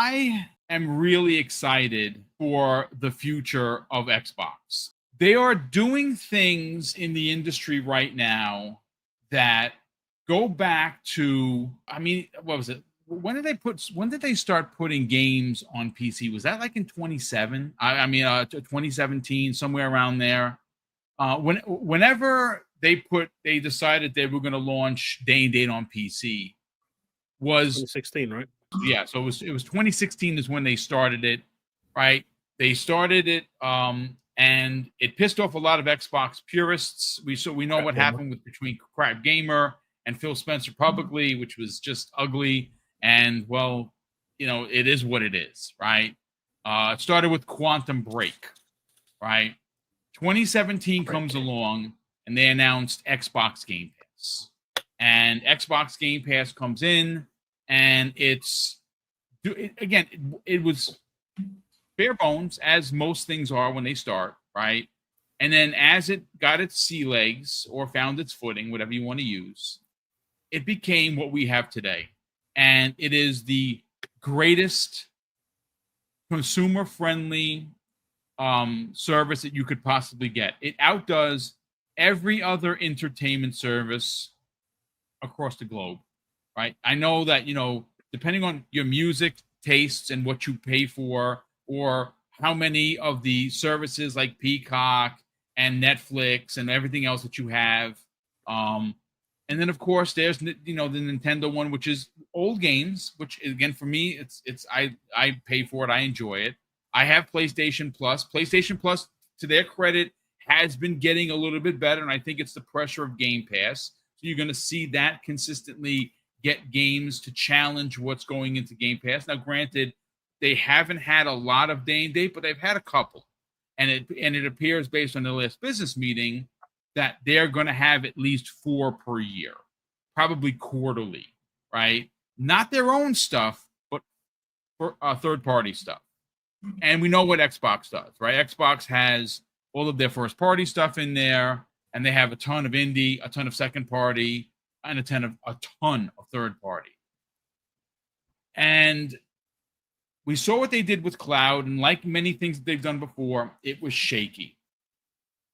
I am really excited for the future of Xbox. They are doing things in the industry right now that go back to, I mean, what was it? When did they start putting games on PC? Was that like in 2017, somewhere around there? Whenever they decided they were going to launch Day and Date on PC was 2016, right? Yeah, so it was 2016 is when they started it, right? They started it, and it pissed off a lot of Xbox purists. We know what happened between Crap Gamer and Phil Spencer publicly, which was just ugly. And well, it is what it is, right? It started with Quantum Break, right? 2017 comes along, and they announced Xbox Game Pass, and Xbox Game Pass comes in. And it was bare bones, as most things are when they start, right? And then as it got its sea legs or found its footing, whatever you want to use, it became what we have today. And it is the greatest consumer-friendly service that you could possibly get. It outdoes every other entertainment service across the globe. Right. I know that, depending on your music tastes and what you pay for, or how many of the services like Peacock and Netflix and everything else that you have. And then, of course, there's, the Nintendo one, which is old games, which, again, for me, I pay for it. I enjoy it. I have PlayStation Plus. PlayStation Plus, to their credit, has been getting a little bit better. And I think it's the pressure of Game Pass. So you're going to see that consistently get games to challenge what's going into Game Pass. Now, granted, they haven't had a lot of day and date, but they've had a couple. And it appears, based on the last business meeting, that they're going to have at least 4 per year, probably quarterly, right? Not their own stuff, but for third-party stuff. And we know what Xbox does, right? Xbox has all of their first-party stuff in there, and they have a ton of indie, a ton of second-party, and a ton of third party. And we saw what they did with cloud, and like many things that they've done before, it was shaky.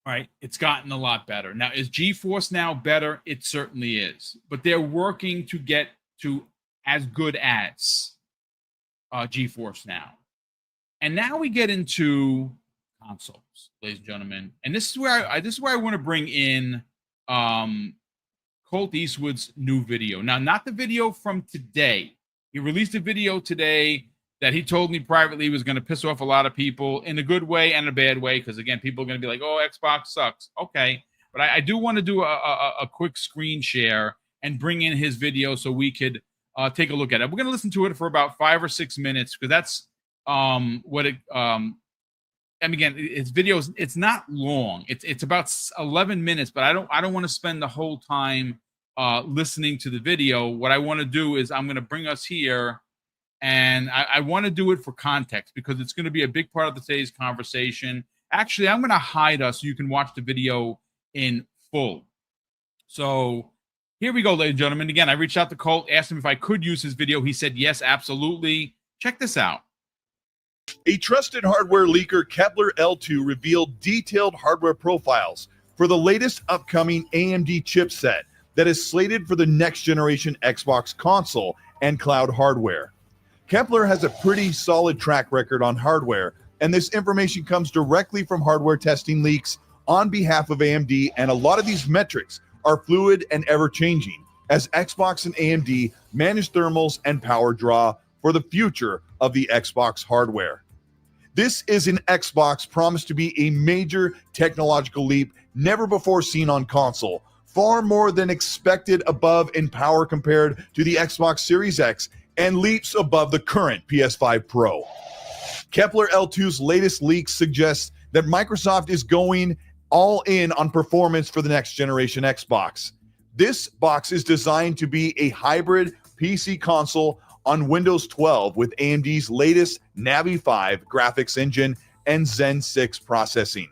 Right? It's gotten a lot better. Now, is GeForce Now better? It certainly is. But they're working to get to as good as GeForce Now. And now we get into consoles, ladies and gentlemen. And this is where I want to bring in Colt Eastwood's new video. Now, not the video from today. He released a video today that he told me privately was going to piss off a lot of people in a good way and a bad way, because, again, people are going to be like, oh, Xbox sucks. Okay. But I do want to do a quick screen share and bring in his video so we could take a look at it. We're going to listen to it for about 5 or 6 minutes, because that's what it and again, his videos, it's not long. It's about 11 minutes, but I don't want to spend the whole time listening to the video. What I want to do is I'm going to bring us here, and I want to do it for context, because it's going to be a big part of today's conversation. Actually, I'm going to hide us so you can watch the video in full. So here we go, ladies and gentlemen. Again, I reached out to Colt, asked him if I could use his video. He said, yes, absolutely. Check this out. A trusted hardware leaker, Kepler L2, revealed detailed hardware profiles for the latest upcoming AMD chipset that is slated for the next generation Xbox console and cloud hardware. Kepler has a pretty solid track record on hardware, and this information comes directly from hardware testing leaks on behalf of AMD, and a lot of these metrics are fluid and ever-changing as Xbox and AMD manage thermals and power draw for the future of the Xbox hardware. This is an Xbox promised to be a major technological leap never before seen on console, far more than expected above in power compared to the Xbox Series X, and leaps above the current PS5 Pro. Kepler L2's latest leaks suggest that Microsoft is going all in on performance for the next generation Xbox. This box is designed to be a hybrid PC console on Windows 12 with AMD's latest Navi 5 graphics engine and Zen 6 processing.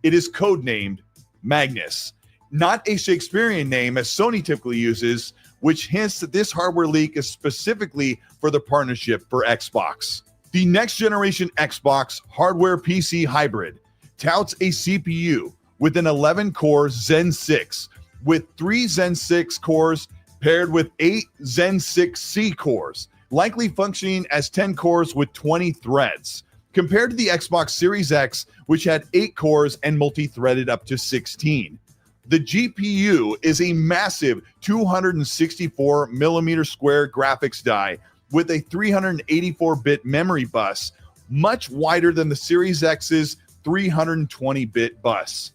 It is codenamed Magnus, not a Shakespearean name as Sony typically uses which hints that this hardware leak is specifically for the partnership for Xbox. The next generation Xbox hardware PC hybrid touts a CPU with an 11-core Zen 6 with 3 Zen 6 cores paired with 8 Zen 6C cores, likely functioning as 10 cores with 20 threads, compared to the Xbox Series X, which had 8 cores and multi-threaded up to 16. The GPU is a massive 264 millimeter square graphics die with a 384-bit memory bus, much wider than the Series X's 320-bit bus.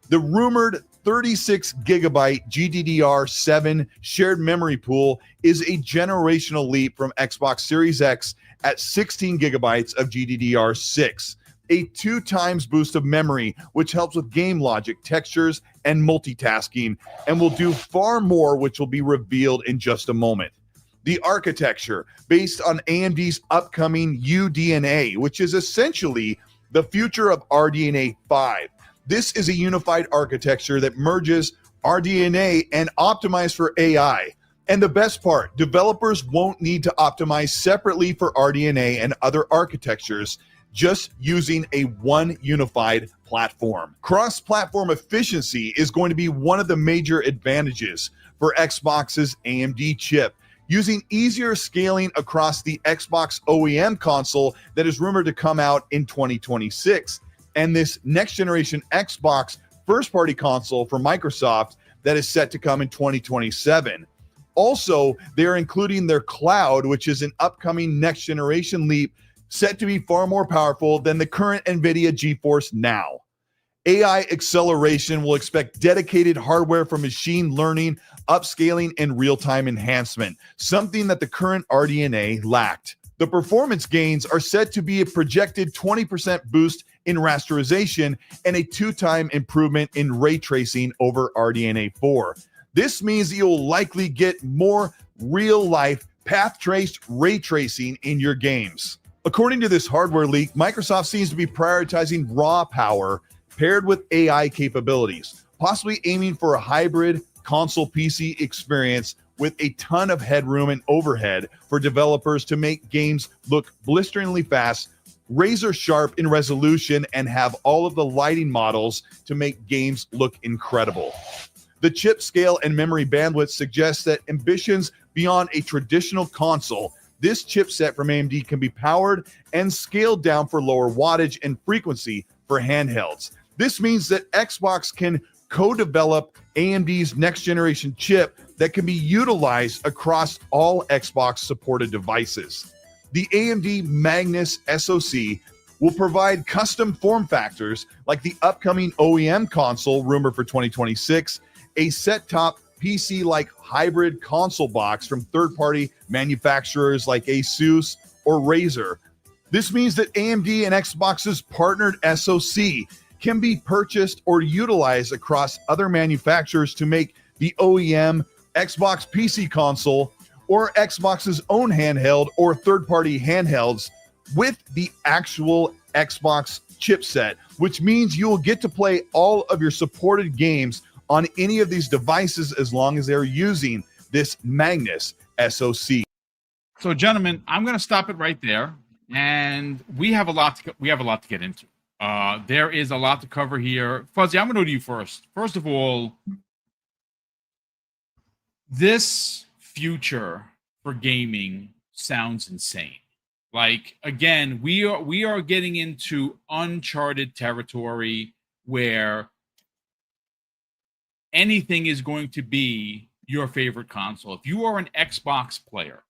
The rumored 36 gigabyte GDDR7 shared memory pool is a generational leap from Xbox Series X at 16 gigabytes of GDDR6, a 2 times boost of memory, which helps with game logic, textures, and multitasking, and will do far more, which will be revealed in just a moment. The architecture, based on AMD's upcoming UDNA, which is essentially the future of RDNA 5. This is a unified architecture that merges RDNA and optimized for AI. And the best part, developers won't need to optimize separately for RDNA and other architectures, just using a one unified platform. Cross-platform efficiency is going to be one of the major advantages for Xbox's AMD chip, using easier scaling across the Xbox OEM console that is rumored to come out in 2026, and this next generation Xbox first-party console for Microsoft that is set to come in 2027. Also, they're including their cloud, which is an upcoming next generation leap set to be far more powerful than the current NVIDIA GeForce Now. AI acceleration will expect dedicated hardware for machine learning, upscaling, and real-time enhancement, something that the current RDNA lacked. The performance gains are said to be a projected 20% boost in rasterization and a 2-time improvement in ray tracing over RDNA 4. This means you'll likely get more real-life path-traced ray tracing in your games. According to this hardware leak, Microsoft seems to be prioritizing raw power paired with AI capabilities, possibly aiming for a hybrid console PC experience with a ton of headroom and overhead for developers to make games look blisteringly fast, razor sharp in resolution, and have all of the lighting models to make games look incredible. The chip scale and memory bandwidth suggests that ambitions beyond a traditional console. This chipset from AMD can be powered and scaled down for lower wattage and frequency for handhelds. This means that Xbox can co-develop AMD's next generation chip that can be utilized across all Xbox supported devices. The AMD MAGNUS SoC will provide custom form factors like the upcoming OEM console rumored for 2026, a set-top PC-like hybrid console box from third-party manufacturers like Asus or Razer. This means that AMD and Xbox's partnered SoC can be purchased or utilized across other manufacturers to make the OEM Xbox PC console or Xbox's own handheld or third-party handhelds with the actual Xbox chipset, which means you will get to play all of your supported games on any of these devices as long as they're using this MAGNUS SoC. So, gentlemen, I'm going to stop it right there, and we have a lot to get into. There is a lot to cover here. Fuzzy, I'm going to go to you first. First of all, this future for gaming sounds insane. Like, again, we are getting into uncharted territory where anything is going to be your favorite console. If you are an Xbox player,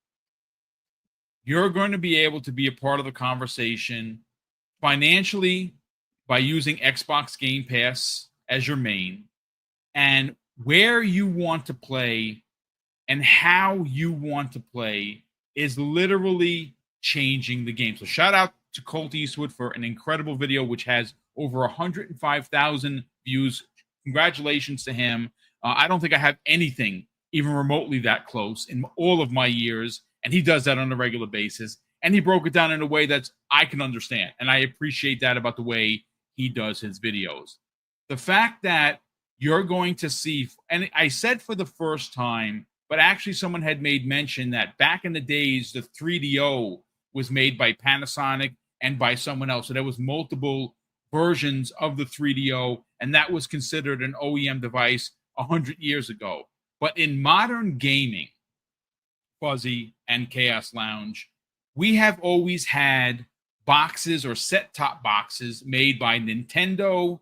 you're going to be able to be a part of the conversation financially by using Xbox Game Pass as your main, and where you want to play and how you want to play is literally changing the game. So shout out to Colt Eastwood for an incredible video, which has over 105,000 views. Congratulations to him. I don't think I have anything even remotely that close in all of my years, and he does that on a regular basis. And he broke it down in a way that I can understand, and I appreciate that about the way he does his videos. The fact that you're going to see, and I said for the first time but actually someone had made mention that back in the days, the 3DO was made by Panasonic and by someone else. So there was multiple versions of the 3DO, and that was considered an OEM device 100 years ago. But in modern gaming, Fuzzy and Chaos Lounge, we have always had boxes or set-top boxes made by Nintendo,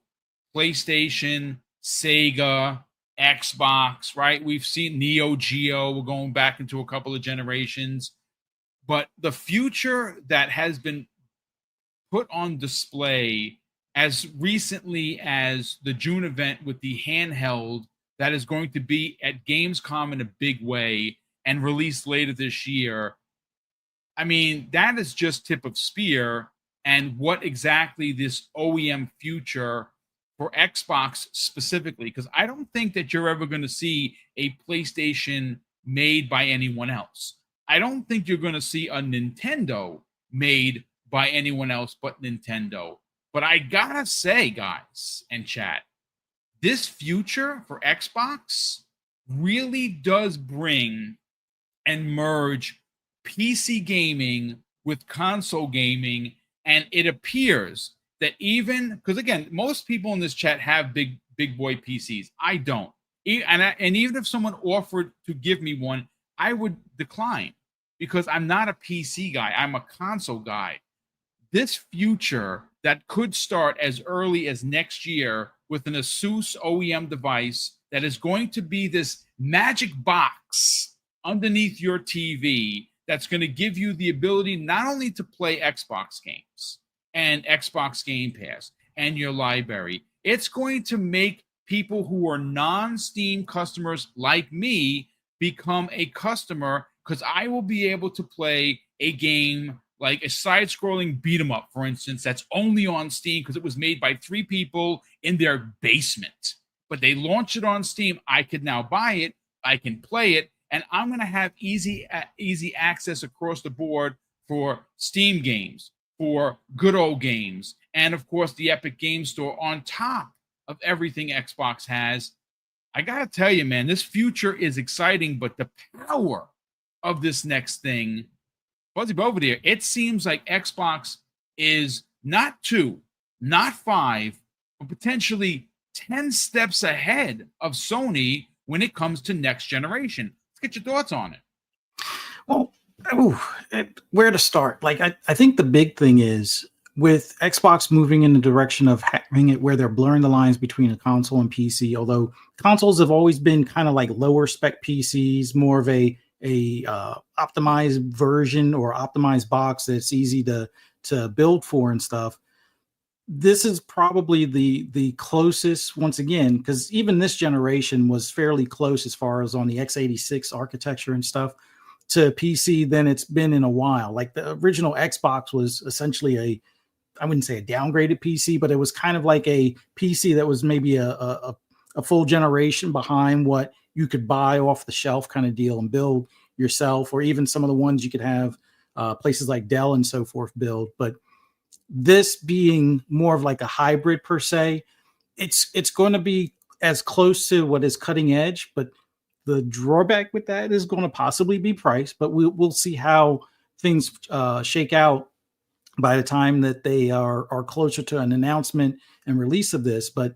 PlayStation, Sega, Xbox, right? We've seen Neo Geo. We're going back into a couple of generations. But the future that has been put on display as recently as the June event with the handheld that is going to be at Gamescom in a big way and released later this year, I mean, that is just tip of spear. And what exactly this OEM future for Xbox specifically, because I don't think that you're ever going to see a PlayStation made by anyone else. I don't think you're going to see a Nintendo made by anyone else but Nintendo. But I gotta say, guys and chat, this future for Xbox really does bring and merge PC gaming with console gaming. And it appears that even, because again, most people in this chat have big boy PCs. I don't. And even if someone offered to give me one, I would decline because I'm not a PC guy. I'm a console guy. This future that could start as early as next year with an Asus OEM device that is going to be this magic box underneath your TV that's going to give you the ability not only to play Xbox games and Xbox Game Pass and your library, it's going to make people who are non-Steam customers like me become a customer because I will be able to play a game like a side-scrolling beat-em-up, for instance, that's only on Steam because it was made by 3 people in their basement. But they launched it on Steam. I could now buy it. I can play it. And I'm going to have easy access across the board for Steam games, for good old games, and, of course, the Epic Game Store on top of everything Xbox has. I got to tell you, man, this future is exciting, but the power of this next thing, Fuzzy Belvedere, it seems like Xbox is not 2, not 5, but potentially 10 steps ahead of Sony when it comes to next generation. Let's get your thoughts on it. Well, where to start? Like, I think the big thing is with Xbox moving in the direction of having it where they're blurring the lines between a console and PC, although consoles have always been kind of like lower spec PCs, more of a optimized version or optimized box that's easy to build for and stuff. This is probably the closest, once again, because even this generation was fairly close as far as on the x86 architecture and stuff to PC than it's been in a while. Like the original Xbox was essentially I wouldn't say a downgraded PC, but it was kind of like a PC that was maybe a full generation behind what you could buy off the shelf kind of deal and build yourself, or even some of the ones you could have places like Dell and so forth build. But this being more of like a hybrid per se, it's going to be as close to what is cutting edge, but the drawback with that is going to possibly be price. But we'll see how things shake out by the time that they are closer to an announcement and release of this. But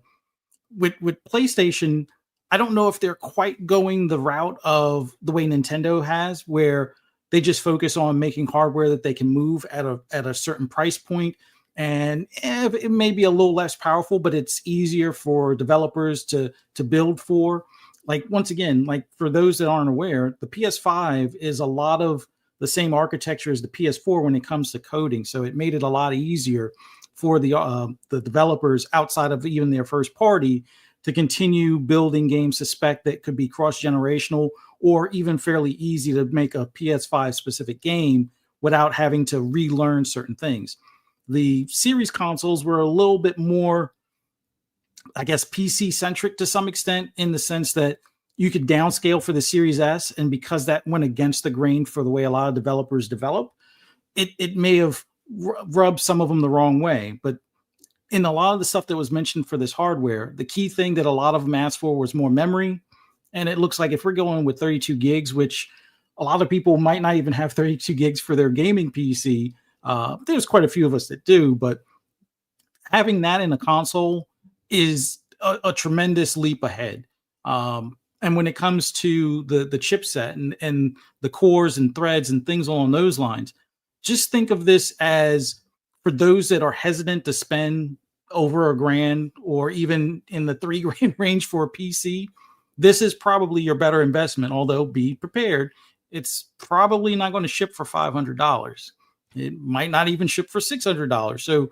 with PlayStation, I don't know if they're quite going the route of the way Nintendo has, where they just focus on making hardware that they can move at a certain price point. And it may be a little less powerful, but it's easier for developers to build for. Like, once again, like for those that aren't aware, the PS5 is a lot of the same architecture as the PS4 when it comes to coding. So it made it a lot easier for the developers outside of even their first party to continue building games to spec that could be cross-generational or even fairly easy to make a PS5 specific game without having to relearn certain things. The series consoles were a little bit more, I guess, PC centric to some extent, in the sense that you could downscale for the Series S. And because that went against the grain for the way a lot of developers develop, it may have rubbed some of them the wrong way. But in a lot of the stuff that was mentioned for this hardware, the key thing that a lot of them asked for was more memory And it looks like if we're going with 32 gigs, which a lot of people might not even have 32 gigs for their gaming PC. There's quite a few of us that do, but having that in a console is a tremendous leap ahead. And when it comes to the chipset and the cores and threads and things along those lines, just think of this as for those that are hesitant to spend over $1,000 or even in the $3,000 range for a PC. This is probably your better investment, although be prepared. It's probably not going to ship for $500. It might not even ship for $600. So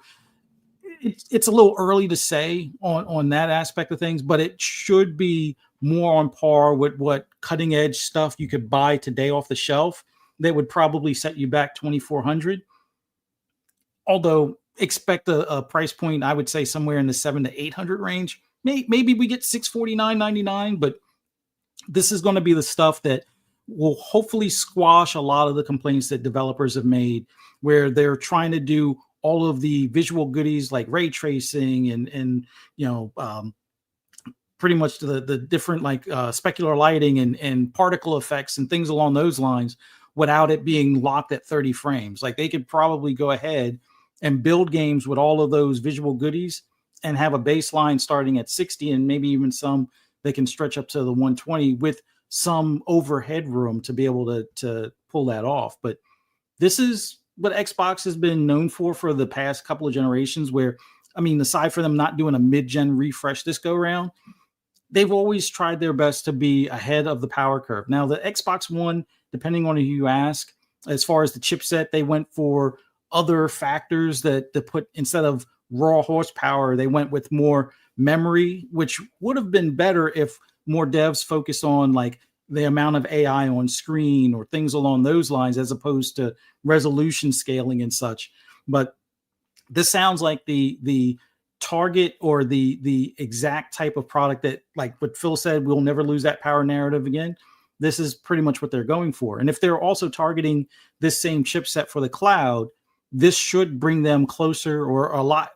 it's a little early to say on that aspect of things, but it should be more on par with what cutting edge stuff you could buy today off the shelf that would probably set you back $2,400. Although expect a price point, I would say somewhere in the $700 to $800 range. Maybe we get $649.99, but this is going to be the stuff that will hopefully squash a lot of the complaints that developers have made, where they're trying to do all of the visual goodies like ray tracing and pretty much the different like specular lighting and particle effects and things along those lines without it being locked at 30 frames. Like they could probably go ahead and build games with all of those visual goodies and have a baseline starting at 60 and maybe even some they can stretch up to the 120 with some overhead room to be able to pull that off. But this is what Xbox has been known for the past couple of generations, where, I mean, aside from them not doing a mid-gen refresh this go around, they've always tried their best to be ahead of the power curve. Now, the Xbox One, depending on who you ask, as far as the chipset, they went for other factors that put, instead of raw horsepower, they went with more memory, which would have been better if more devs focused on like the amount of AI on screen or things along those lines, as opposed to resolution scaling and such. But this sounds like the target or the exact type of product that, like what Phil said, we'll never lose that power narrative again. This is pretty much what they're going for. And if they're also targeting this same chipset for the cloud, this should bring them closer or a lot,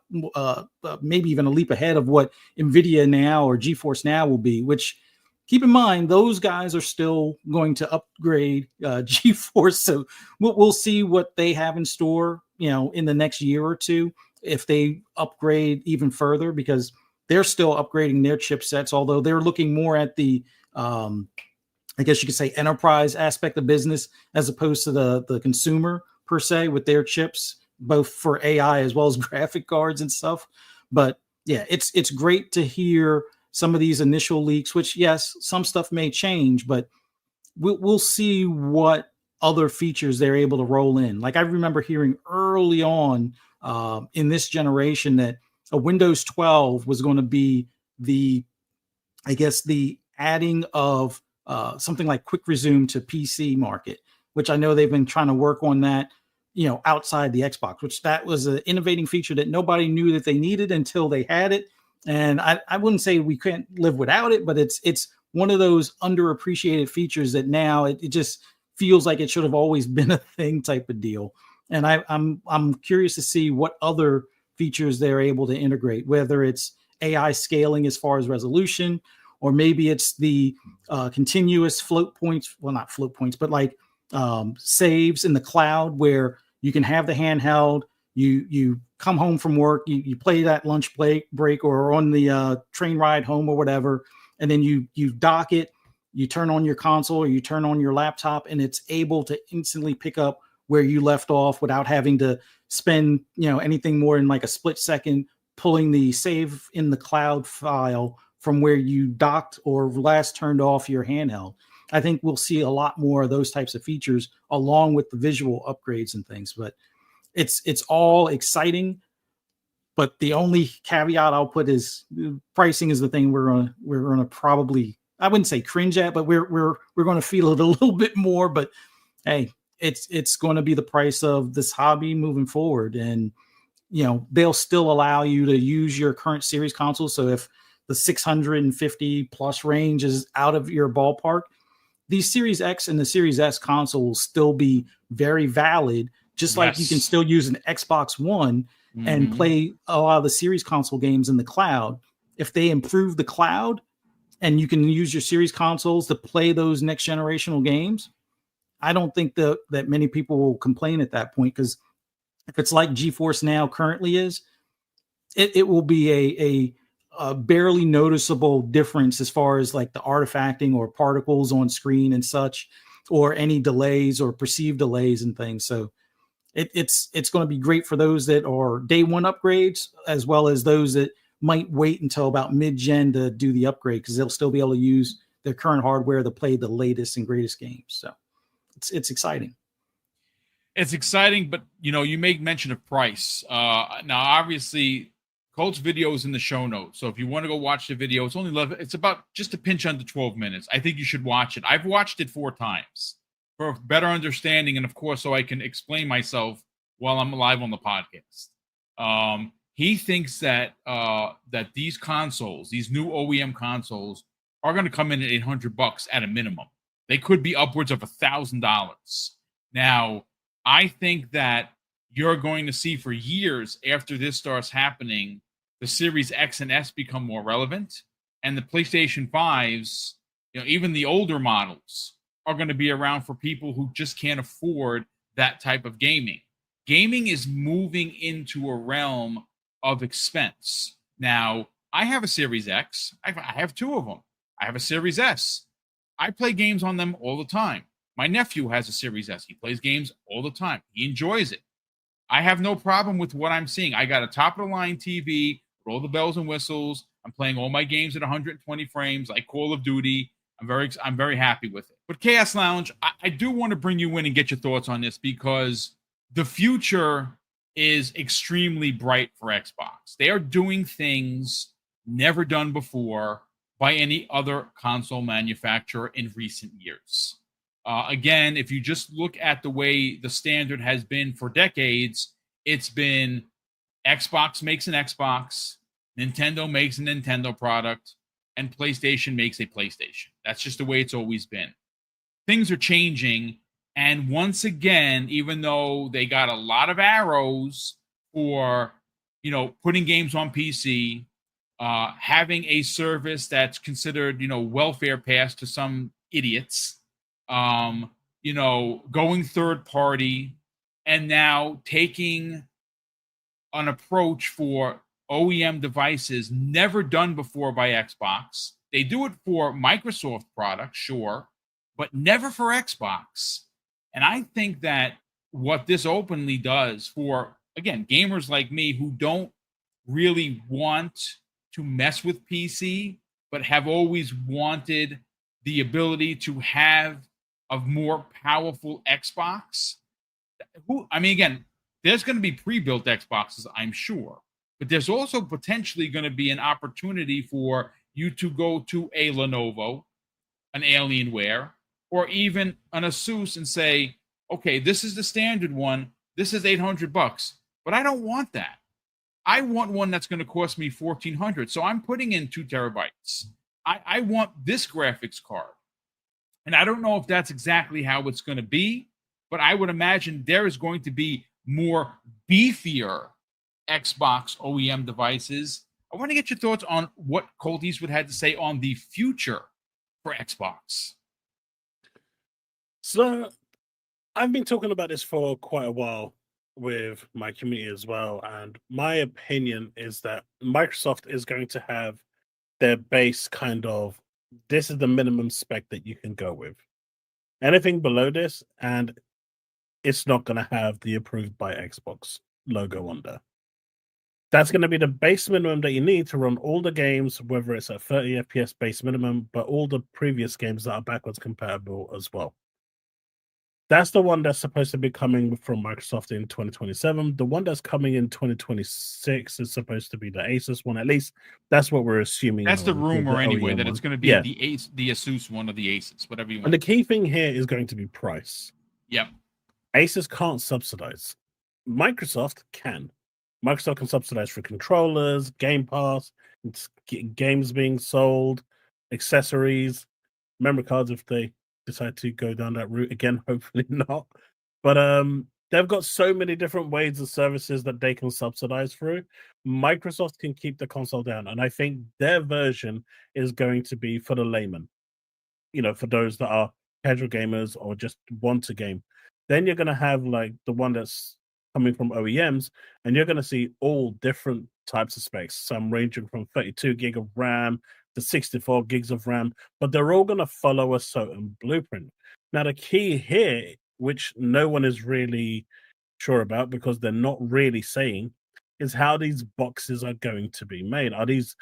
maybe even a leap ahead of what NVIDIA now or GeForce Now will be, which, keep in mind, those guys are still going to upgrade GeForce. So we'll see what they have in store, in the next year or two, if they upgrade even further, because they're still upgrading their chipsets, although they're looking more at the, I guess you could say, enterprise aspect of business as opposed to the consumer per se with their chips, both for AI as well as graphic cards and stuff. But yeah, it's great to hear some of these initial leaks, which, yes, some stuff may change, but we'll see what other features they're able to roll in. Like I remember hearing early on in this generation that a Windows 12 was going to be the adding of something like quick resume to PC market, which I know they've been trying to work on that, outside the Xbox, which that was an innovating feature that nobody knew that they needed until they had it. And I wouldn't say we can't live without it, but it's one of those underappreciated features that now it just feels like it should have always been a thing type of deal. And I'm curious to see what other features they're able to integrate, whether it's AI scaling as far as resolution, or maybe it's the continuous float points. Well, not float points, but like saves in the cloud where you can have the handheld. You come home from work, you play that lunch break or on the train ride home or whatever, and then you dock it, you turn on your console or you turn on your laptop, and it's able to instantly pick up where you left off without having to spend anything more than like a split second pulling the save in the cloud file from where you docked or last turned off your handheld. I think we'll see a lot more of those types of features along with the visual upgrades and things, but it's all exciting. But the only caveat I'll put is pricing is the thing we're gonna probably, I wouldn't say cringe at, but we're going to feel it a little bit more. But hey, it's going to be the price of this hobby moving forward, and they'll still allow you to use your current series console. So if the 650 plus range is out of your ballpark, the Series X and the Series S console will still be very valid, just like you can still use an Xbox One and play a lot of the series console games in the cloud. If they improve the cloud and you can use your series consoles to play those next generational games, I don't think that many people will complain at that point, because if it's like GeForce Now currently is, it will be a barely noticeable difference as far as like the artifacting or particles on screen and such, or any delays or perceived delays and things. So it's going to be great for those that are day one upgrades, as well as those that might wait until about mid-gen to do the upgrade, because they'll still be able to use their current hardware to play the latest and greatest games. So it's exciting. It's exciting, but you make mention of price. Now, obviously, Colt's video is in the show notes, so if you want to go watch the video, it's about just a pinch under 12 minutes. I think you should watch it. I've watched it 4 times for a better understanding, and of course, so I can explain myself while I'm live on the podcast. He thinks that that these consoles, these new OEM consoles, are going to come in at $800 at a minimum. They could be upwards of $1,000. Now, I think that you're going to see for years after this starts happening, the Series X and S become more relevant, and the PlayStation 5s, even the older models, are going to be around for people who just can't afford that type of gaming. Gaming is moving into a realm of expense. Now, I have a Series X. I have 2 of them. I have a Series S. I play games on them all the time. My nephew has a Series S. He plays games all the time. He enjoys it. I have no problem with what I'm seeing. I got a top-of-the-line TV with all the bells and whistles. I'm playing all my games at 120 frames, like Call of Duty. I'm very happy with it. But Chaos Lounge, I do want to bring you in and get your thoughts on this, because the future is extremely bright for Xbox. They are doing things never done before by any other console manufacturer in recent years. Again, if you just look at the way the standard has been for decades, it's been Xbox makes an Xbox, Nintendo makes a Nintendo product, and PlayStation makes a PlayStation. That's just the way it's always been. Things are changing, and once again, even though they got a lot of arrows for, putting games on PC, having a service that's considered, welfare pass to some idiots, going third party, and now taking an approach for OEM devices never done before by Xbox. They do it for Microsoft products, sure, but never for Xbox. And I think that what this openly does for, again, gamers like me who don't really want to mess with PC, but have always wanted the ability to have a more powerful Xbox. Again, there's going to be pre-built Xboxes, I'm sure, but there's also potentially going to be an opportunity for you to go to a Lenovo, an Alienware, or even an Asus and say, okay, this is the standard one. This is $800, but I don't want that. I want one that's going to cost me $1,400. So I'm putting in 2 terabytes. I want this graphics card. And I don't know if that's exactly how it's going to be, but I would imagine there is going to be more beefier Xbox OEM devices. I want to get your thoughts on what Colt Eastwood had to say on the future for Xbox. So I've been talking about this for quite a while with my community as well. And my opinion is that Microsoft is going to have their base kind of, this is the minimum spec that you can go with. Anything below this, and it's not going to have the approved by Xbox logo on there. That's going to be the base minimum that you need to run all the games, whether it's a 30 FPS base minimum, but all the previous games that are backwards compatible as well. That's the one that's supposed to be coming from Microsoft in 2027. The one that's coming in 2026 is supposed to be the Asus one. At least that's what we're assuming. That's the rumor anyway, that it's going to be the Asus one or the Asus, whatever you want. And the key thing here is going to be price. Yep. Asus can't subsidize. Microsoft can. Microsoft can subsidize for controllers, Game Pass, games being sold, accessories, memory cards if they decide to go down that route. Again, hopefully not. But they've got so many different ways and services that they can subsidize through. Microsoft can keep the console down, and I think their version is going to be for the layman. For those that are casual gamers or just want to game. Then you're going to have like the one that's coming from OEMs, and you're going to see all different types of specs. Some ranging from 32 gig of RAM to 64 gigs of RAM, but they're all going to follow a certain blueprint. Now, the key here, which no one is really sure about because they're not really saying, is how these boxes are going to be made. Are these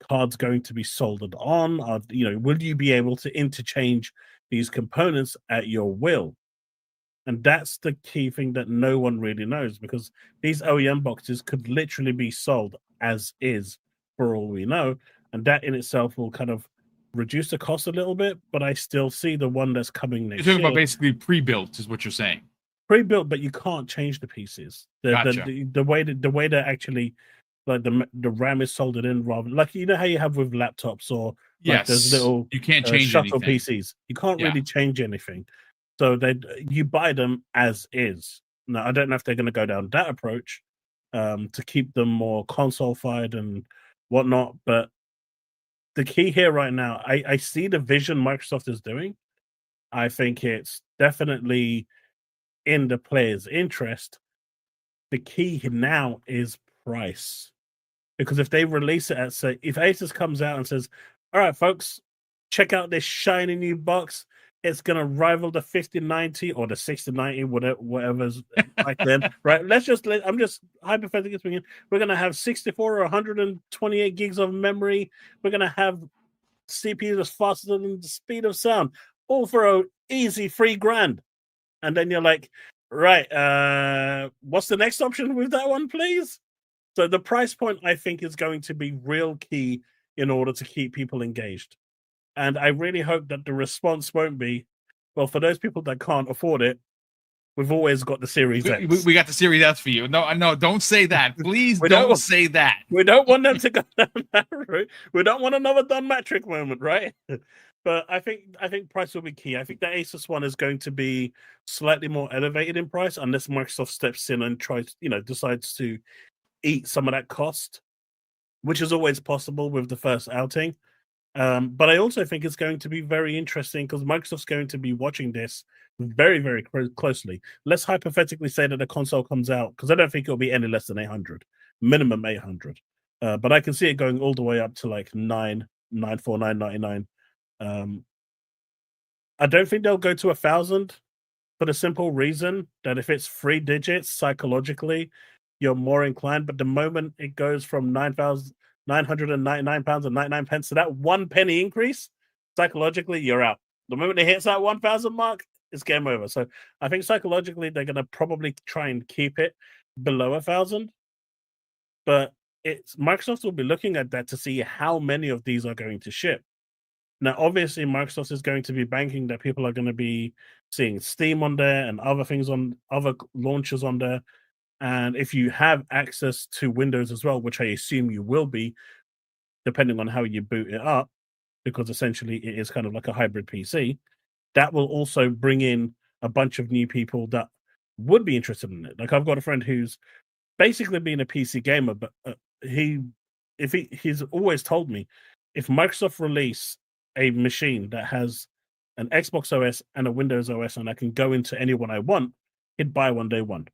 cards going to be soldered on? Will you be able to interchange these components at your will? And that's the key thing that no one really knows, because these OEM boxes could literally be sold as is for all we know, and that in itself will kind of reduce the cost a little bit. But I still see the one that's coming next You're talking year about basically pre-built, is what you're saying. pre-built, but you can't change the pieces. Gotcha. The way that actually, like, the RAM is soldered in, rather like how you have with laptops or like Yes, those little you can't change shuttle anything. PCs. You can't Yeah. really change anything, so you buy them as is. Now I don't know if they're going to go down that approach to keep them more console-fied and whatnot, but the key here right now, I see the vision Microsoft is doing. I think it's definitely in the player's interest. The key now is price, because if they release it if Asus comes out and says, "All right, folks, check out this shiny new box. It's gonna rival the 5090 or the 6090, whatever's back then." Right? I'm just hypothetically speaking. We're gonna have 64 or 128 gigs of memory. We're gonna have CPU that's faster than the speed of sound, all for a easy $3,000. And then you're like, right, what's the next option with that one, please? So the price point, I think, is going to be real key in order to keep people engaged. And I really hope that the response won't be, well, for those people that can't afford it, we've always got the Series X. We got the Series X for you. No, don't say that. Please don't say that. We don't want them to go down that route. We don't want another Don Matrick moment, right? But I think price will be key. I think the Asus one is going to be slightly more elevated in price unless Microsoft steps in and decides to eat some of that cost, which is always possible with the first outing. But I also think it's going to be very interesting because Microsoft's going to be watching this very, very closely. Let's hypothetically say that the console comes out, because I don't think it'll be any less than 800, minimum 800. But I can see it going all the way up to like 949.99. I don't think they'll go to 1,000 for the simple reason that if it's 3 digits, psychologically, you're more inclined. But the moment it goes from £999.99 to that 1 penny increase, psychologically, you're out. The moment it hits that 1,000 mark, it's game over. So I think psychologically, they're going to probably try and keep it below 1,000. But Microsoft will be looking at that to see how many of these are going to ship. Now, obviously, Microsoft is going to be banking that people are going to be seeing Steam on there and other things on other launchers on there. And if you have access to Windows as well, which I assume you will be, depending on how you boot it up, because essentially it is kind of like a hybrid PC, that will also bring in a bunch of new people that would be interested in it. Like, I've got a friend who's basically been a PC gamer, but he's always told me, if Microsoft release a machine that has an Xbox OS and a Windows OS and I can go into any one I want, he'd buy one day one.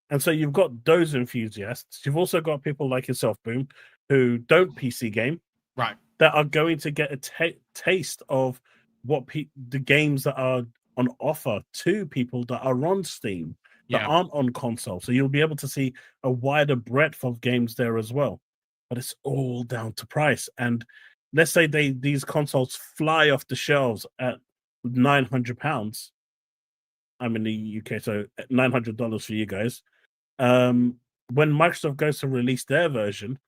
And so you've got those enthusiasts. You've also got people like yourself, Boom, who don't PC game, right? That are going to get a taste of what the games that are on offer to people that are on Steam, that aren't on console. So you'll be able to see a wider breadth of games there as well. But it's all down to price. And let's say these consoles fly off the shelves at £900. I'm in the UK, so $900 for you guys. When Microsoft goes to release their version,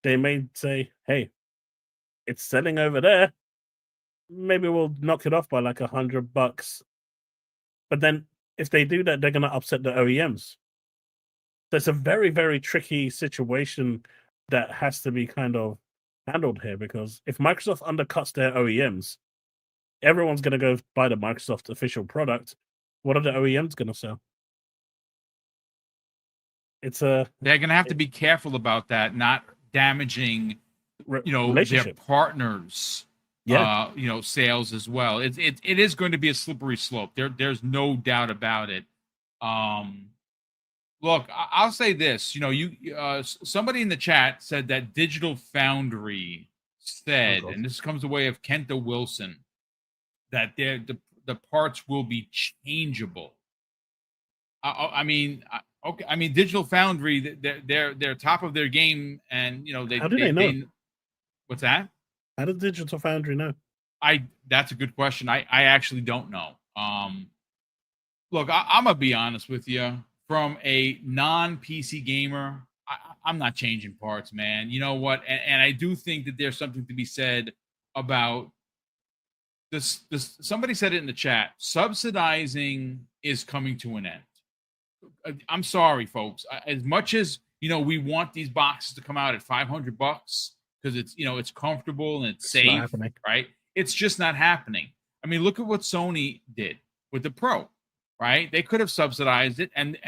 they may say, "Hey, it's selling over there. Maybe we'll knock it off by like $100." But then, if they do that, they're going to upset the OEMs. So it's a very, very tricky situation that has to be kind of handled here, because if Microsoft undercuts their OEMs, everyone's going to go buy the Microsoft official product, What are the OEMs going to sell? They're going to have to be careful about that, not damaging, their relationship. partners, sales as well. It is going to be a slippery slope. There's no doubt about it. Look, I'll say this. Somebody in the chat said that Digital Foundry said, and this comes the way of Kenta Wilson, that the parts will be changeable. Digital Foundry, they're top of their game, and How do they know? What's that? How does Digital Foundry know? That's a good question. I actually don't know. Look, I'm gonna be honest with you. From a non-PC gamer, I'm not changing parts, man. You know what? And I do think that there's something to be said about this. Somebody said it in the chat. Subsidizing is coming to an end. I'm sorry, folks. As much as we want these boxes to come out at $500 because it's comfortable and it's safe, right? It's just not happening. I mean, look at what Sony did with the Pro, right? They could have subsidized it, and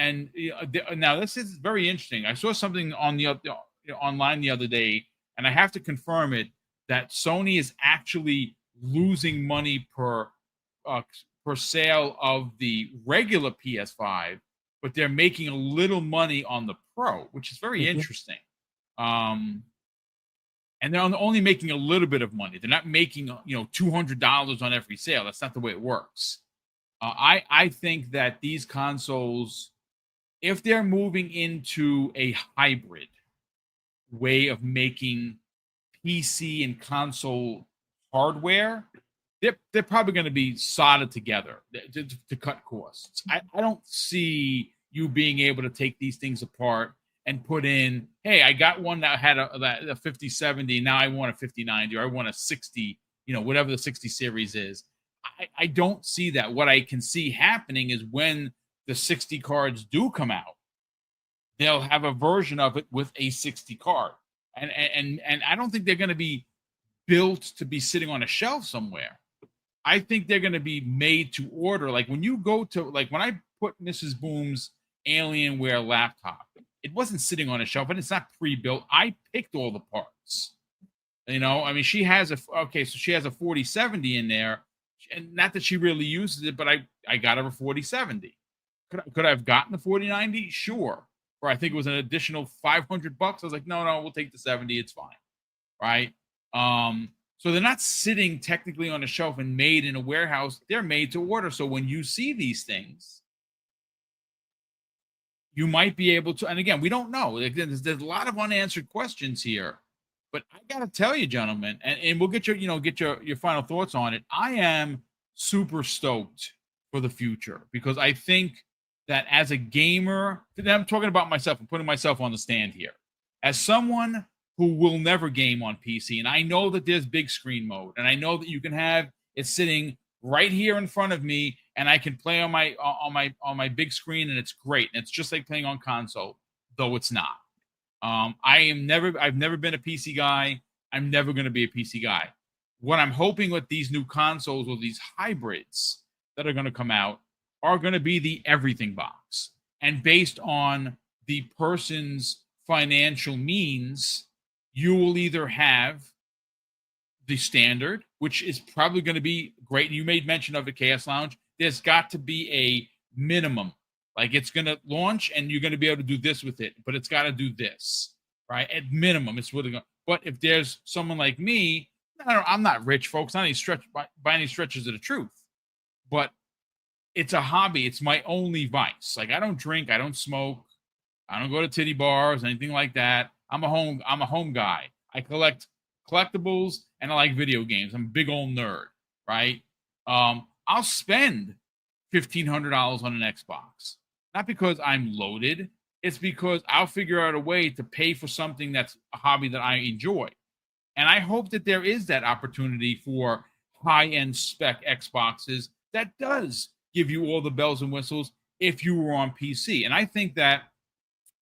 now this is very interesting. I saw something on online the other day, and I have to confirm it, that Sony is actually losing money per sale of the regular PS5, but they're making a little money on the Pro, which is very interesting. And they're only making a little bit of money. They're not making $200 on every sale. That's not the way it works. I think that these consoles, if they're moving into a hybrid way of making PC and console hardware, they're probably going to be soldered together to cut costs. I don't see you being able to take these things apart and put in, hey, I got one that had a 5070, now I want a 5090, or I want a 60, whatever the 60 series is. I don't see that. What I can see happening is when the 60 cards do come out, they'll have a version of it with a 60 card. And I don't think they're going to be built to be sitting on a shelf somewhere. I think they're going to be made to order. Like when you go to, when I put Mrs. Boom's Alienware laptop, it wasn't sitting on a shelf, and it's not pre-built. I picked all the parts. She has a 4070 in there, and not that she really uses it, but I got her a 4070. Could I have gotten the 4090? Sure. Or I think it was an additional $500. I was like, no, we'll take the 70. It's fine. Right? So they're not sitting technically on a shelf and made in a warehouse. They're made to order. So when you see these things, you might be able to, and again, we don't know. There's a lot of unanswered questions here. But I got to tell you, gentlemen, and we'll get your final thoughts on it. I am super stoked for the future, because I think that as a gamer, I'm talking about myself, I'm putting myself on the stand here. As someone who will never game on PC, and I know that there's big screen mode, and I know that you can have it sitting right here in front of me, and I can play on my big screen, and it's great, and it's just like playing on console, though it's not. I've never been a PC guy. I'm never going to be a PC guy. What I'm hoping with these new consoles, or these hybrids that are going to come out, are going to be the everything box. And based on the person's financial means, you will either have the standard, which is probably going to be great. You made mention of the Chaos Lounge. There's got to be a minimum. Like, it's going to launch and you're going to be able to do this with it, but it's got to do this, right? At minimum, it's really going to. But if there's someone like me, I'm not rich, folks, not any stretch by any stretches of the truth, but it's a hobby. It's my only vice. Like, I don't drink, I don't smoke, I don't go to titty bars, anything like that. I'm a home guy. I collect collectibles and I like video games. I'm a big old nerd, right? I'll spend $1,500 on an Xbox. Not because I'm loaded. It's because I'll figure out a way to pay for something that's a hobby that I enjoy. And I hope that there is that opportunity for high-end spec Xboxes that does give you all the bells and whistles if you were on PC. And I think that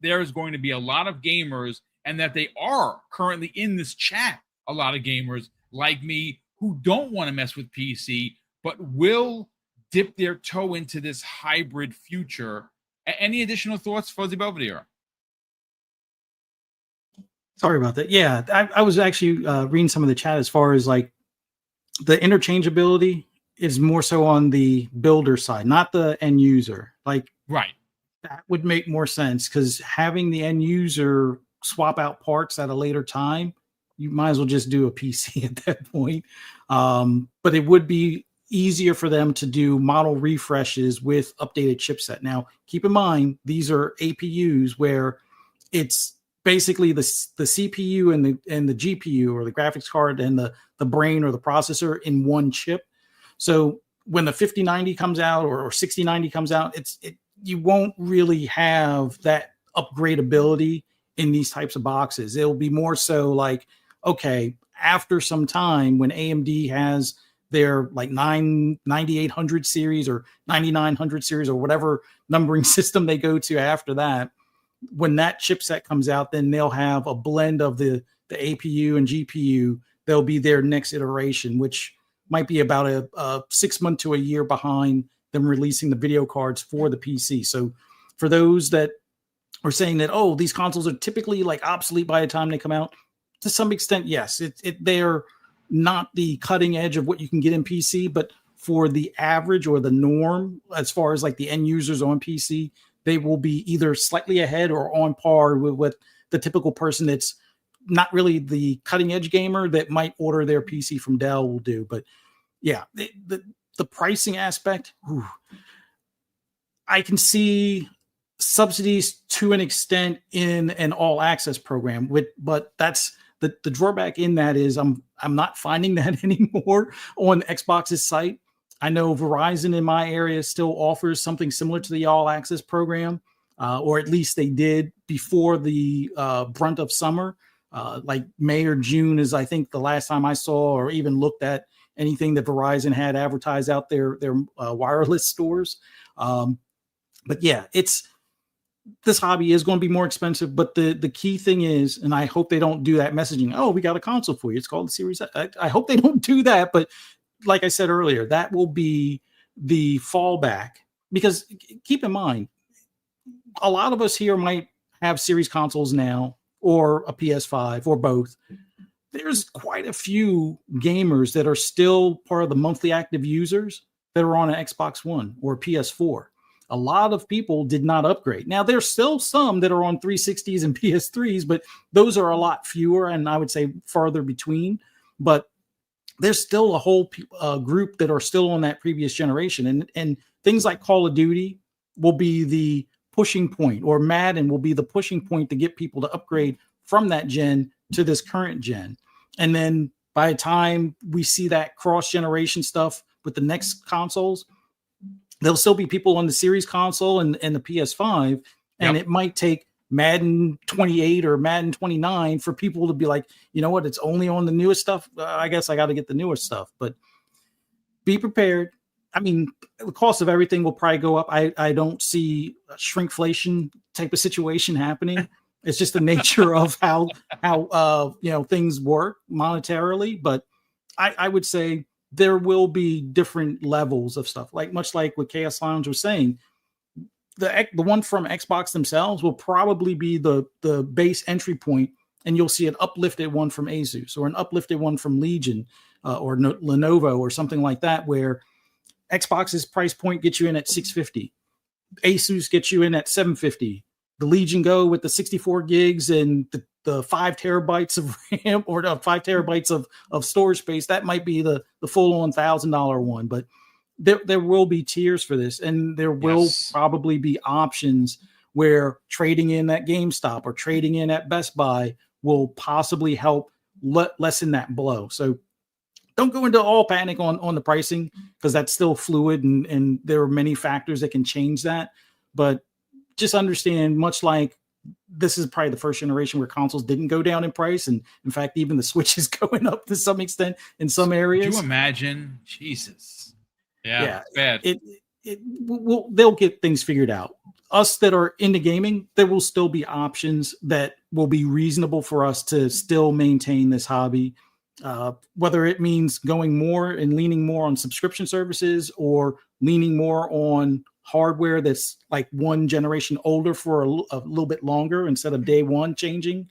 there is going to be a lot of gamers, and that they are currently in this chat, a lot of gamers like me who don't want to mess with PC, but will dip their toe into this hybrid future. Any additional thoughts, Fuzzy Belvedere? Sorry about that. Yeah, I was actually reading some of the chat as far as like the interchangeability is more so on the builder side, not the end user. Like, right, that would make more sense because having the end user swap out parts at a later time, you might as well just do a PC at that point. But it would be easier for them to do model refreshes with updated chipset. Now, keep in mind, these are APUs where it's basically the CPU and the GPU or the graphics card and the brain or the processor in one chip. So when the 5090 comes out or 6090 comes out, you won't really have that upgradability in these types of boxes. It'll be more so like, okay, after some time when AMD has their like 9800 series or 9900 series or whatever numbering system they go to after that, when that chipset comes out, then they'll have a blend of the APU and GPU. They'll be their next iteration, which might be about a 6 month to a year behind them releasing the video cards for the PC. So for those that are saying that, oh, these consoles are typically like obsolete by the time they come out, to some extent, yes, they're not the cutting edge of what you can get in PC, but for the average or the norm, as far as like the end users on PC, they will be either slightly ahead or on par with what the typical person that's not really the cutting edge gamer that might order their PC from Dell will do. But yeah, the pricing aspect, I can see subsidies to an extent in an all access program, but that's the drawback in that is I'm not finding that anymore on Xbox's site. I know Verizon in my area still offers something similar to the all access program, or at least they did before the brunt of summer. Like May or June is, I think, the last time I saw or even looked at anything that Verizon had advertised out their wireless stores. But yeah, this hobby is going to be more expensive. But the key thing is, and I hope they don't do that messaging, oh, we got a console for you, it's called the Series X. I hope they don't do that. But like I said earlier, that will be the fallback, because keep in mind, a lot of us here might have series consoles now or a PS5 or both. There's quite a few gamers that are still part of the monthly active users that are on an Xbox One or PS4. A lot of people did not upgrade. Now, there's still some that are on 360s and PS3s, but those are a lot fewer and I would say farther between. But there's still a whole group that are still on that previous generation. And things like Call of Duty will be the pushing point, or Madden will be the pushing point to get people to upgrade from that gen to this current gen. And then by the time we see that cross-generation stuff with the next consoles, there'll still be people on the series console and the PS5, and it might take Madden 28 or Madden 29 for people to be like, you know what, it's only on the newest stuff. I guess I got to get the newest stuff, but be prepared. I mean, the cost of everything will probably go up. I don't see a shrinkflation type of situation happening. It's just the nature of how things work monetarily. But I would say there will be different levels of stuff, like much like what Chaos Lounge was saying. The one from Xbox themselves will probably be the base entry point, and you'll see an uplifted one from Asus or an uplifted one from Legion or Lenovo or something like that, where Xbox's price point gets you in at $650, Asus gets you in at $750. The Legion Go with the 64 gigs and the 5 terabytes of RAM or 5 terabytes of storage space, that might be the full-on $1,000 one. But there will be tiers for this, and there will probably be options where trading in at GameStop or trading in at Best Buy will possibly help lessen that blow. So don't go into all panic on the pricing, because that's still fluid and there are many factors that can change that. But just understand, much like this is probably the first generation where consoles didn't go down in price. And in fact, even the Switch is going up to some extent in some areas. Could you imagine? Jesus. Yeah. Bad. They'll get things figured out. Us that are into gaming, there will still be options that will be reasonable for us to still maintain this hobby. whether it means going more and leaning more on subscription services or leaning more on hardware that's like one generation older for a little bit longer instead of day one changing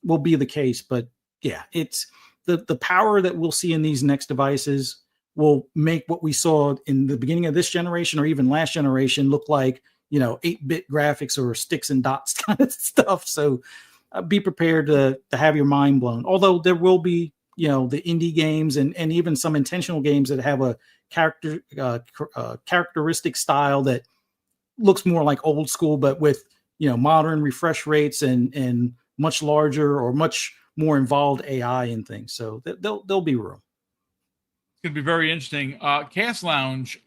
will be the case. But yeah, it's the power that we'll see in these next devices will make what we saw in the beginning of this generation or even last generation look like, 8-bit graphics or sticks and dots kind of stuff. So be prepared to have your mind blown. Although there will be, the indie games and even some intentional games that have a characteristic style that looks more like old school, but with, modern refresh rates and much larger or much more involved AI and things. So there'll be room. It's going to be very interesting. Chaos Lounge,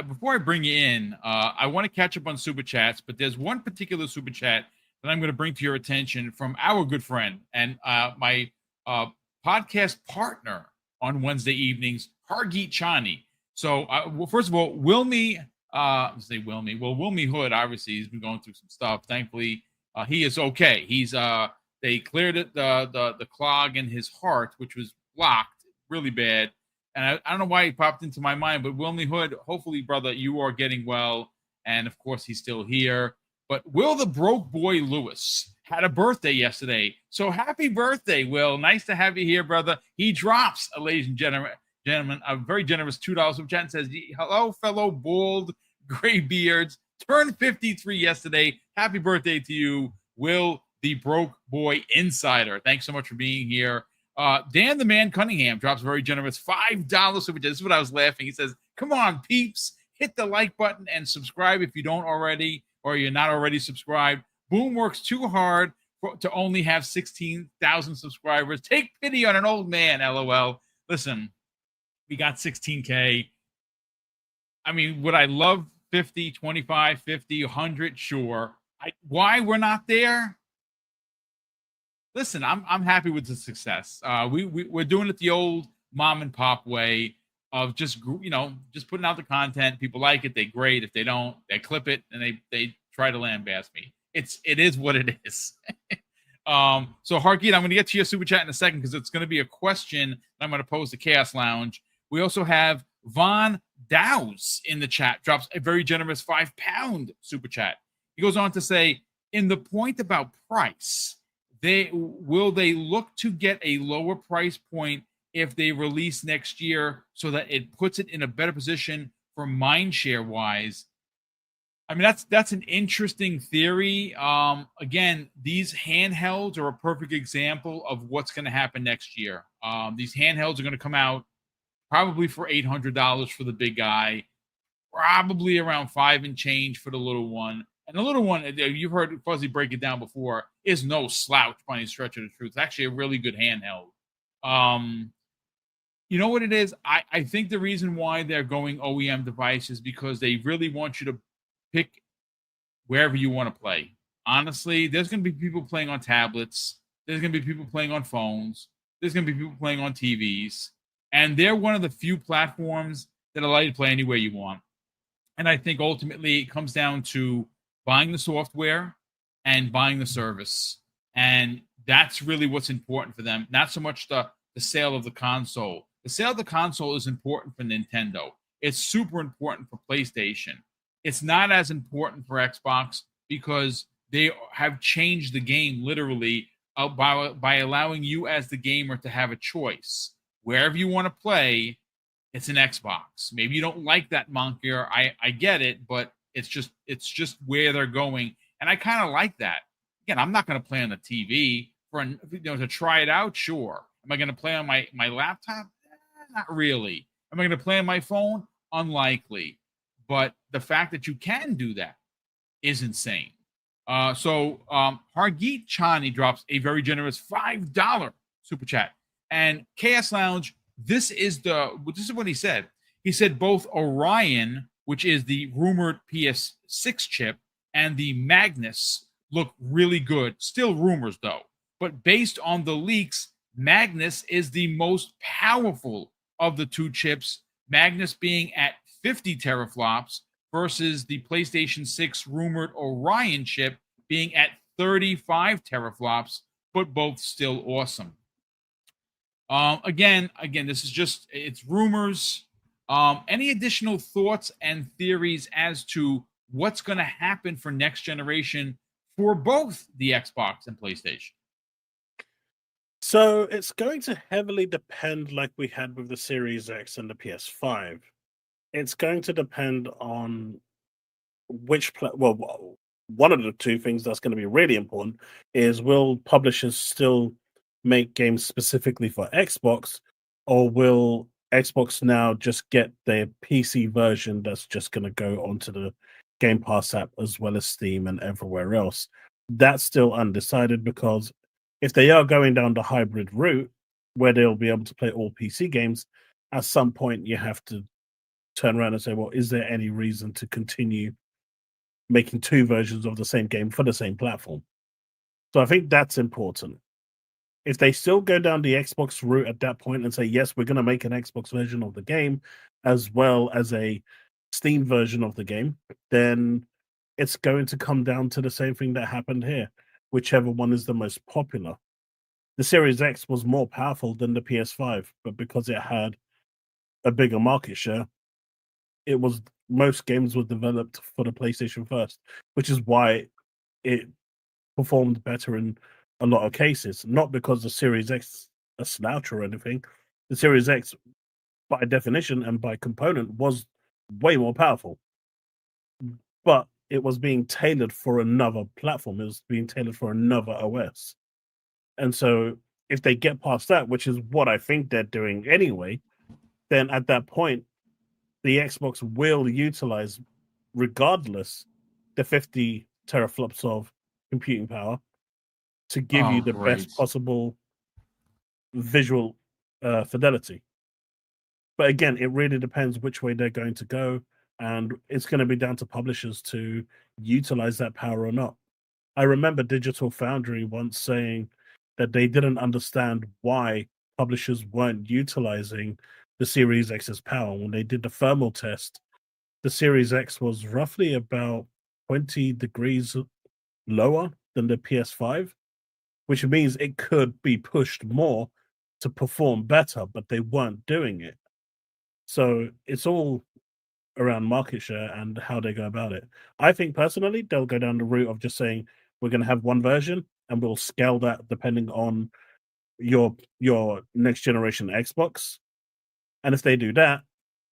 before I bring you in, I want to catch up on Super Chats, but there's one particular Super Chat that I'm going to bring to your attention from our good friend and my podcast partner on Wednesday evenings, Hargeet Chani. So, first of all, Wilmy Hood, obviously, he's been going through some stuff. Thankfully, he is okay. He's they cleared it, the clog in his heart, which was blocked really bad. And I don't know why he popped into my mind, but Wilmy Hood, hopefully, brother, you are getting well. And of course, he's still here. But Will the Broke Boy Lewis had a birthday yesterday. So happy birthday, Will. Nice to have you here, brother. He drops, ladies and gentlemen, a very generous $2 from chat and says, hello, fellow bald gray beards. Turned 53 yesterday. Happy birthday to you, Will the Broke Boy Insider. Thanks so much for being here. Dan the Man Cunningham drops a very generous $5 super chat. This is what I was laughing. He says, come on, peeps, hit the like button and subscribe if you don't already or you're not already subscribed. Boom works too hard to only have 16,000 subscribers. Take pity on an old man, LOL. Listen, we got 16K. I mean, would I love 50, 25, 50, 100? Sure. Why we're not there? Listen, I'm happy with the success. We're doing it the old mom and pop way of just putting out the content. People like it, they great. If they don't, they clip it and they try to lambast me. It is what it is. So Hargeet, I'm going to get to your super chat in a second because it's going to be a question that I'm going to pose to Chaos Lounge. We also have Von Dow's in the chat, drops a very generous £5 super chat. He goes on to say, in the point about price, will they look to get a lower price point if they release next year so that it puts it in a better position for mindshare wise? I mean, that's an interesting theory. Again, these handhelds are a perfect example of what's going to happen next year. These handhelds are going to come out probably for $800 for the big guy, probably around $5 and change for the little one. And the little one, you've heard Fuzzy break it down before, is no slouch by any stretch of the truth. It's actually a really good handheld. You know what it is? I think the reason why they're going OEM devices because they really want you to pick wherever you want to play. Honestly, there's going to be people playing on tablets. There's going to be people playing on phones. There's going to be people playing on TVs. And they're one of the few platforms that allow you to play anywhere you want. And I think ultimately it comes down to buying the software and buying the service. And that's really what's important for them. Not so much the sale of the console. The sale of the console is important for Nintendo. It's super important for PlayStation. It's not as important for Xbox because they have changed the game literally by allowing you as the gamer to have a choice. Wherever you want to play, it's an Xbox. Maybe you don't like that moniker. I get it, but it's just where they're going. And I kind of like that. Again, I'm not going to play on the TV to try it out. Sure. Am I going to play on my laptop? Not really. Am I going to play on my phone? Unlikely. But the fact that you can do that is insane. So Hargeet Chani drops a very generous $5 super chat. And Chaos Lounge, this is what he said. He said both Orion, which is the rumored PS6 chip, and the Magnus look really good. Still rumors, though. But based on the leaks, Magnus is the most powerful of the two chips, Magnus being at 50 teraflops versus the PlayStation 6 rumored Orion chip being at 35 teraflops, but both still awesome. Again, this is just it's rumors. Any additional thoughts and theories as to what's going to happen for next generation for both the Xbox and PlayStation? So it's going to heavily depend, like we had with the Series X and the PS5. It's going to depend on one of the two things that's going to be really important is, will publishers still make games specifically for Xbox, or will Xbox now just get their PC version that's just going to go onto the Game Pass app as well as Steam and everywhere else? That's still undecided, because if they are going down the hybrid route where they'll be able to play all PC games, at some point you have to turn around and say, well, is there any reason to continue making two versions of the same game for the same platform? So I think that's important. If they still go down the Xbox route at that point and say, yes, we're going to make an Xbox version of the game as well as a Steam version of the game, then it's going to come down to the same thing that happened here, whichever one is the most popular. The Series X was more powerful than the PS5, but because it had a bigger market share, it was most games were developed for the PlayStation first, which is why it performed better in a lot of cases. Not because the Series X a slouch or anything. The Series X, by definition and by component, was way more powerful, but it was being tailored for another platform. It was being tailored for another OS, and so if they get past that, which is what I think they're doing anyway, then at that point, the Xbox will utilize, regardless, the 50 teraflops of computing power to give you the best possible visual fidelity. But again, it really depends which way they're going to go, and it's going to be down to publishers to utilize that power or not. I remember Digital Foundry once saying that they didn't understand why publishers weren't utilizing the Series X's power. When they did the thermal test, the Series X was roughly about 20 degrees lower than the PS5, which means it could be pushed more to perform better, but they weren't doing it. So it's all around market share and how they go about it. I think personally, they'll go down the route of just saying, we're going to have one version and we'll scale that depending on your next generation Xbox. And if they do that,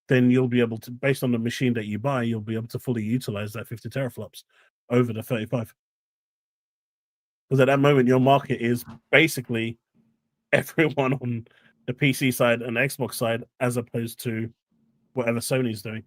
then you'll be able to, based on the machine that you buy, you'll be able to fully utilize that 50 teraflops over the 35. Because at that moment, your market is basically everyone on the PC side and Xbox side, as opposed to whatever Sony's doing.